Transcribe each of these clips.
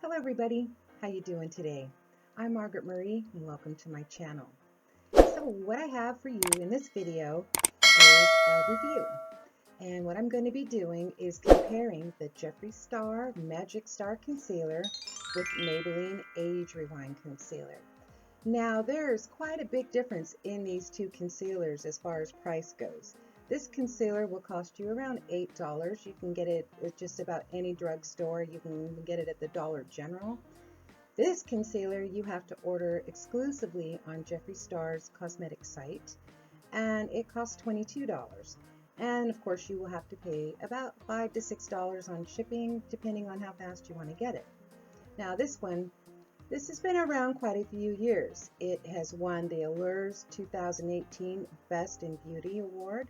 Hello everybody, how you doing today? I'm Margaret Marie and welcome to my channel. So what I have for you in this video is a review. And what I'm going to be doing is comparing the Jeffree Star Magic Concealer with Maybelline Age Rewind Concealer. Now there's quite a big difference in these two concealers as far as price goes. This concealer will cost you around $8. You can get it at just about any drugstore. You can get it at the Dollar General. This concealer you have to order exclusively on Jeffree Star's cosmetic site, and it costs $22. And of course you will have to pay about $5 to $6 on shipping, depending on how fast you want to get it. Now this has been around quite a few years. It has won the Allures 2018 Best in Beauty Award.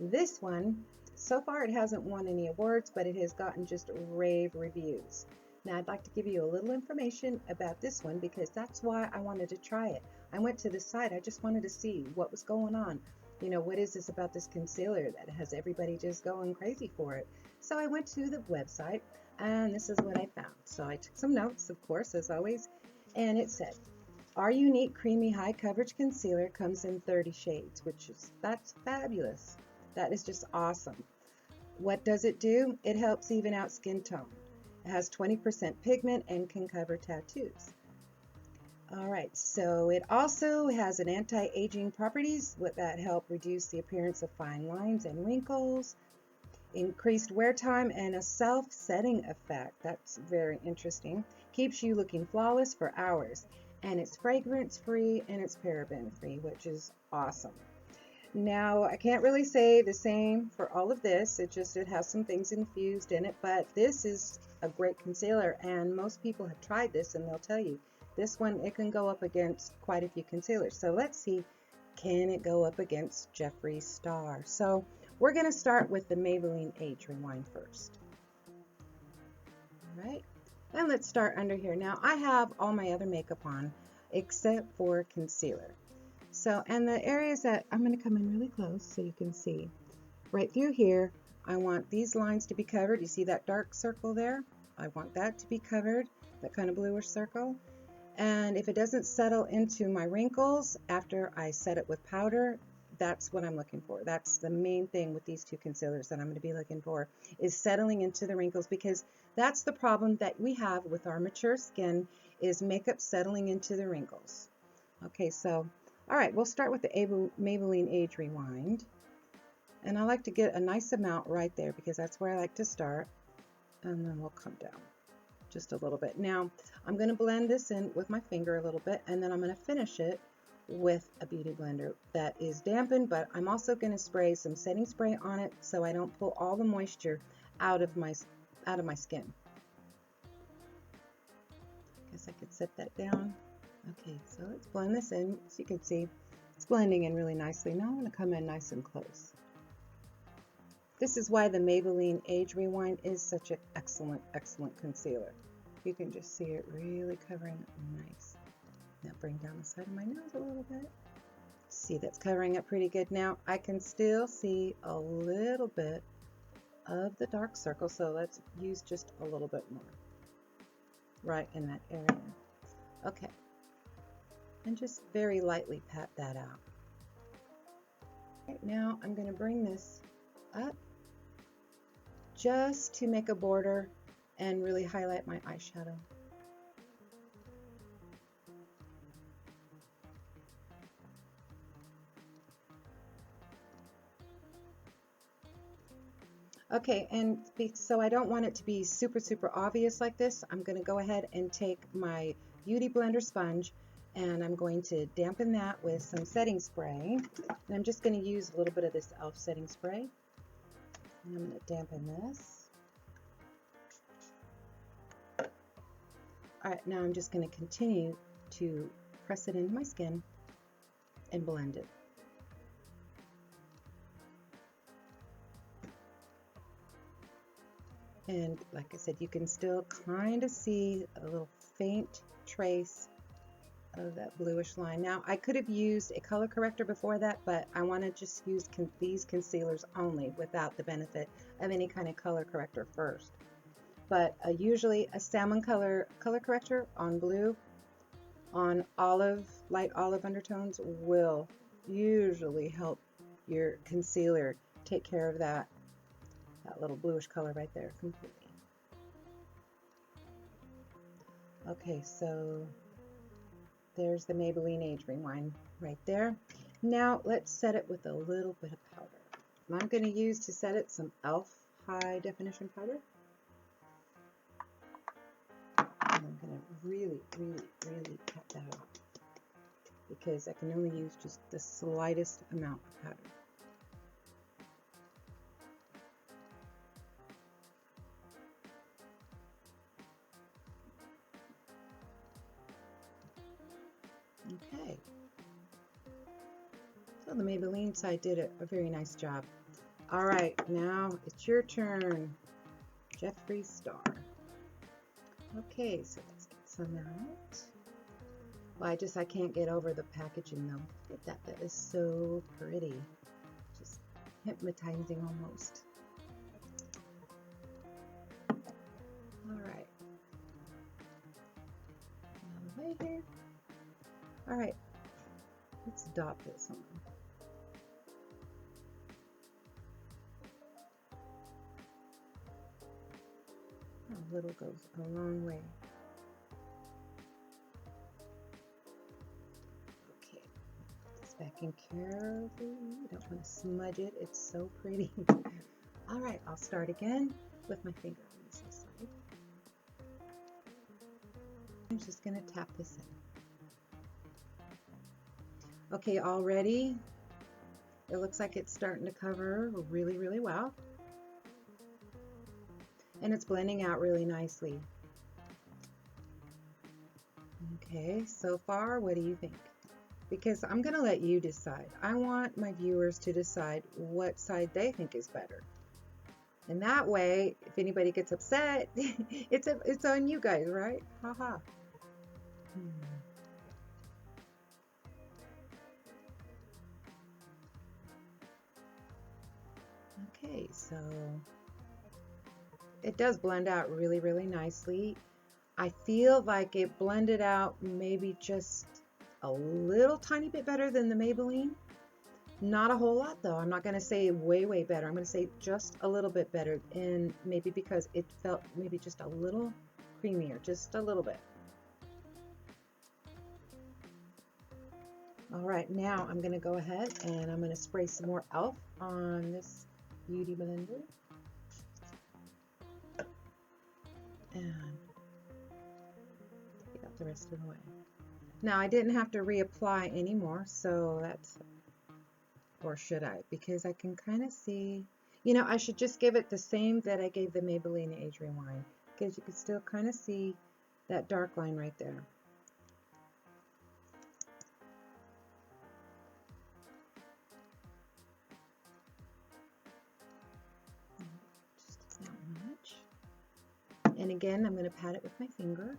This one, so far it hasn't won any awards, but it has gotten just rave reviews. Now I'd like to give you a little information about this one because that's why I wanted to try it. I went to the site, I just wanted to see what was going on. You know, what is this about this concealer that has everybody just going crazy for it? So I went to the website and this is what I found. So I took some notes, of course, as always, and it said, our unique creamy high coverage concealer comes in 30 shades, that's fabulous. That is just awesome. What does it do? It helps even out skin tone. It has 20% pigment and can cover tattoos. Alright, so it also has an anti-aging properties that help reduce the appearance of fine lines and wrinkles, increased wear time, and a self-setting effect. That's very interesting. Keeps you looking flawless for hours. And it's fragrance-free and it's paraben-free, which is awesome. Now, I can't really say the same for all of this. It has some things infused in it, but this is a great concealer, and most people have tried this, and they'll tell you this one, it can go up against quite a few concealers. So let's see, can it go up against Jeffree Star? So we're going to start with the Maybelline Age Rewind first. All right, and let's start under here. Now, I have all my other makeup on except for concealer. So, and the areas that I'm going to come in really close so you can see right through here, I want these lines to be covered. You see that dark circle there? I want that to be covered, that kind of bluish circle. And if it doesn't settle into my wrinkles after I set it with powder, that's what I'm looking for. That's the main thing with these two concealers that I'm going to be looking for, is settling into the wrinkles, because that's the problem that we have with our mature skin, is makeup settling into the wrinkles. Okay, so all right, we'll start with the Maybelline Age Rewind. And I like to get a nice amount right there because that's where I like to start. And then we'll come down just a little bit. Now, I'm going to blend this in with my finger a little bit, and then I'm going to finish it with a beauty blender that is dampened, but I'm also going to spray some setting spray on it so I don't pull all the moisture out of my skin. Guess I could set that down. Okay, so let's blend this in. As you can see, it's blending in really nicely. Now I'm going to come in nice and close. This is why the Maybelline Age Rewind is such an excellent, excellent concealer. You can just see it really covering up nice. Now bring down the side of my nose a little bit. See, that's covering up pretty good. Now I can still see a little bit of the dark circle, so let's use just a little bit more right in that area. Okay. And just very lightly pat that out. Right, now I'm going to bring this up just to make a border and really highlight my eyeshadow. Okay, and so I don't want it to be super, super obvious like this, I'm going to go ahead and take my Beauty Blender sponge, and I'm going to dampen that with some setting spray. And I'm just going to use a little bit of this e.l.f. setting spray. And I'm going to dampen this. Alright, now I'm just going to continue to press it into my skin and blend it. And like I said, you can still kind of see a little faint trace of that bluish line. Now, I could have used a color corrector before that, but I want to just use these concealers only without the benefit of any kind of color corrector first. but usually a salmon color corrector on blue, on olive, light olive undertones will usually help your concealer take care of that little bluish color right there completely. Okay, so there's the Maybelline Age Rewind right there. Now let's set it with a little bit of powder. I'm going to use to set it some e.l.f. high definition powder. And I'm going to really cut that off because I can only use just the slightest amount of powder. Okay, so the Maybelline side did a very nice job. All right, now it's your turn, Jeffree Star. Okay, so let's get some out. Well, I can't get over the packaging though. Look at that, that is so pretty. Just hypnotizing almost. All right, out of the way here. All right, let's dot this on. A little goes a long way. Okay, just backing carefully. You don't want to smudge it. It's so pretty. All right, I'll start again with my finger on this side. I'm just going to tap this in. Okay, already it looks like it's starting to cover really well. And it's blending out really nicely. Okay, so far, what do you think? Because I'm going to let you decide. I want my viewers to decide what side they think is better. And that way, if anybody gets upset, it's on you guys, right? Haha. Okay, so it does blend out really nicely. I feel like it blended out maybe just a little tiny bit better than the Maybelline. Not a whole lot though. I'm not going to say way better. I'm going to say just a little bit better, and maybe because it felt maybe just a little creamier, just a little bit. All right, now I'm going to go ahead and I'm going to spray some more e.l.f. on this beauty blender. And get out the rest of the way. Now I didn't have to reapply anymore, so that's, or should I? Because I can kind of see, you know, I should just give it the same that I gave the Maybelline Age Rewind, because you can still kind of see that dark line right there. Just that much. And again, I'm going to pat it with my finger.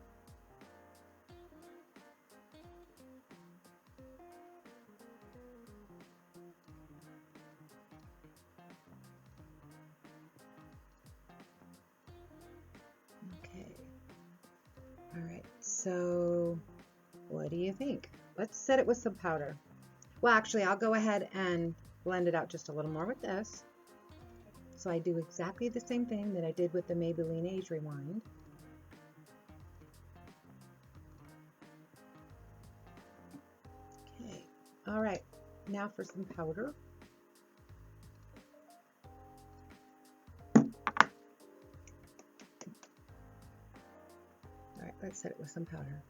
Okay. All right. So, what do you think? Let's set it with some powder. Well, actually, I'll go ahead and blend it out just a little more with this. So I do exactly the same thing that I did with the Maybelline Age Rewind. Okay, all right, now for some powder. All right, let's set it with some powder.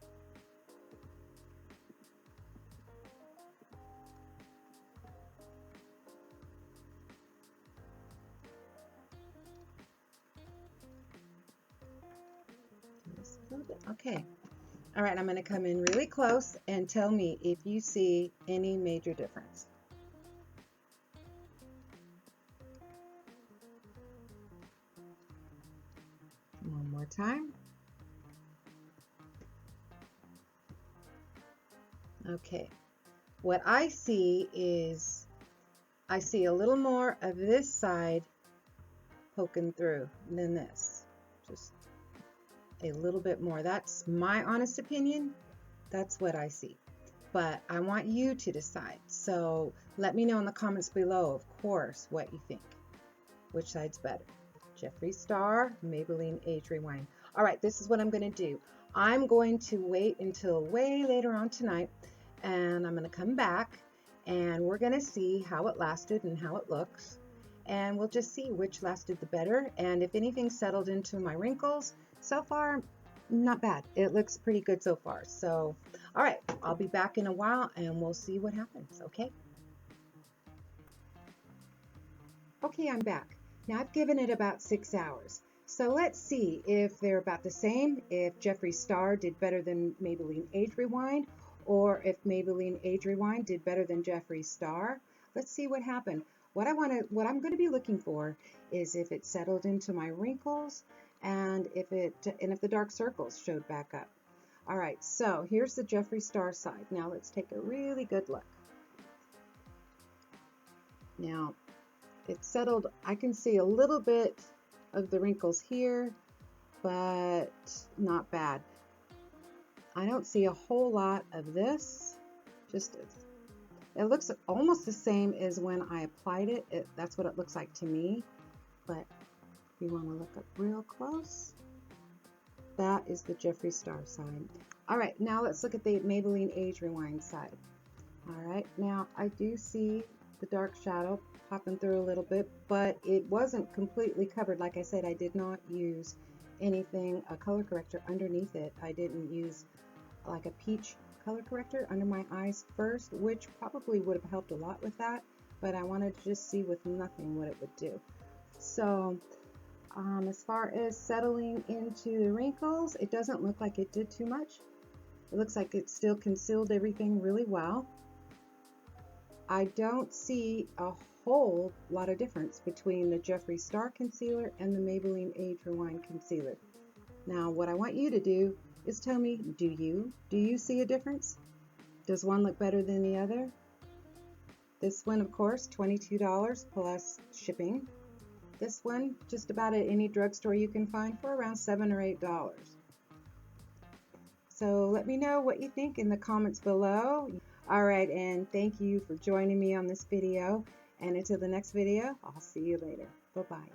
Okay. All right, I'm going to come in really close and tell me if you see any major difference. One more time. Okay. What I see is I see a little more of this side poking through than this. Just a little bit more. That's my honest opinion. That's what I see. But I want you to decide. So let me know in the comments below, of course, what you think. Which side's better? Jeffree Star, Maybelline Age Rewind. All right, this is what I'm going to do. I'm going to wait until way later on tonight, and I'm going to come back, and we're going to see how it lasted and how it looks. And we'll just see which lasted the better, and if anything settled into my wrinkles. So far, not bad. It looks pretty good so far. So, all right, I'll be back in a while, and we'll see what happens, okay? Okay, I'm back. Now, I've given it about 6 hours. So let's see if they're about the same, if Jeffree Star did better than Maybelline Age Rewind, or if Maybelline Age Rewind did better than Jeffree Star. Let's see what happened. What I'm going to be looking for is if it settled into my wrinkles and if the dark circles showed back up. All right, so here's the Jeffree Star side. Now let's take a really good look. Now, it's settled. I can see a little bit of the wrinkles here, but not bad. I don't see a whole lot of this. It looks almost the same as when I applied it. That's what it looks like to me. But if you want to look up real close, that is the Jeffree Star side. All right, now let's look at the Maybelline Age Rewind side. All right, now I do see the dark shadow popping through a little bit, but it wasn't completely covered. Like I said, I did not use anything, a color corrector underneath it. I didn't use like a peach color corrector under my eyes first, which probably would have helped a lot with that, but I wanted to just see with nothing what it would do. So as far as settling into the wrinkles, it doesn't look like it did too much. It looks like it still concealed everything really well. I don't see a whole lot of difference between the Jeffree Star Concealer and the Maybelline Age Rewind Concealer. Now, what I want you to do is tell me, do you see a difference? Does one look better than the other? This one, of course, $22 plus shipping. This one, just about at any drugstore you can find for around $7 or $8. So let me know what you think in the comments below. All right, and thank you for joining me on this video. And until the next video, I'll see you later. Bye-bye.